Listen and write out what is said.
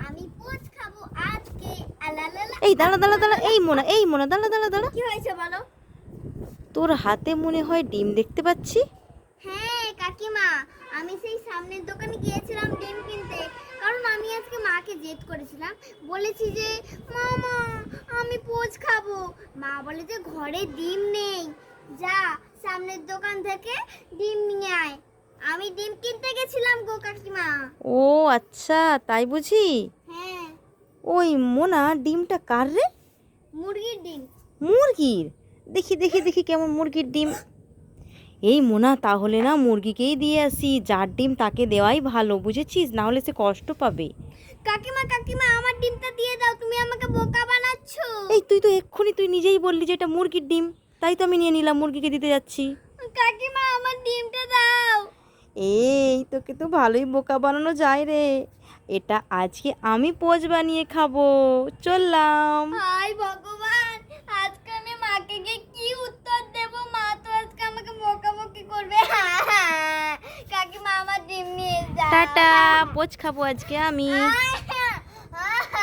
আমি পোচ খাবো আজকে। আলালালা। এই দাঁড়া দাঁড়া দাঁড়া, এই মোনা দাঁড়া দাঁড়া দাঁড়া। কি হয়েছে বলো? তোর হাতে মনে হয় ডিম দেখতে পাচ্ছি। হ্যাঁ কাকিমা, আমি সেই সামনের দোকানে গিয়েছিলাম ডিম কিনতে, কারণ আমি আজকে মাকে জেদ করেছিলাম, বলেছি যে মামা আমি পোচ খাবো। মা বলে যে ঘরে ডিম নেই, যা সামনের দোকান থেকে ডিম নিয়ে আয়। আমি ডিম কিনতে গেছিলাম গো কাকিমা। ও আচ্ছা, তাই বুঝি। হ্যাঁ, ওই মোনা, ডিমটা কার রে? মুরগির ডিম। মুরগির? দেখি দেখি দেখি কেমন মুরগির ডিম। এই মোনা, তাহলে না মুরগিকেই দিয়ে আসি, যার ডিম তাকে দেওয়াই ভালো, বুঝেছিস? না হলে সে কষ্ট পাবে। কাকিমা কাকিমা আমার ডিমটা দিয়ে দাও, তুমি আমাকে বোকা বানাচ্ছো। এই তুই তো এক্ষুনি তুই নিজেই বললি যে এটা মুরগির ডিম, তাই তো আমি নিয়ে নিলাম, মুরগিকে দিতে যাচ্ছি। কাকিমা আমার ডিমটা দাও। এই তোকে তো ভালোই বোকা বানানো যায় রে। এটা আজকে আমি পোচ বানিয়ে খাবো, চললাম। হায় ভগবান, আজকে আমি মাকে গিয়ে কি উত্তর দেব? মা তো আজকে আমাকে বকাবকি করবে। কাকিমা আমার ডিম নিয়ে যাও। টাটা, পোচ খাবো আজকে আমি। আয়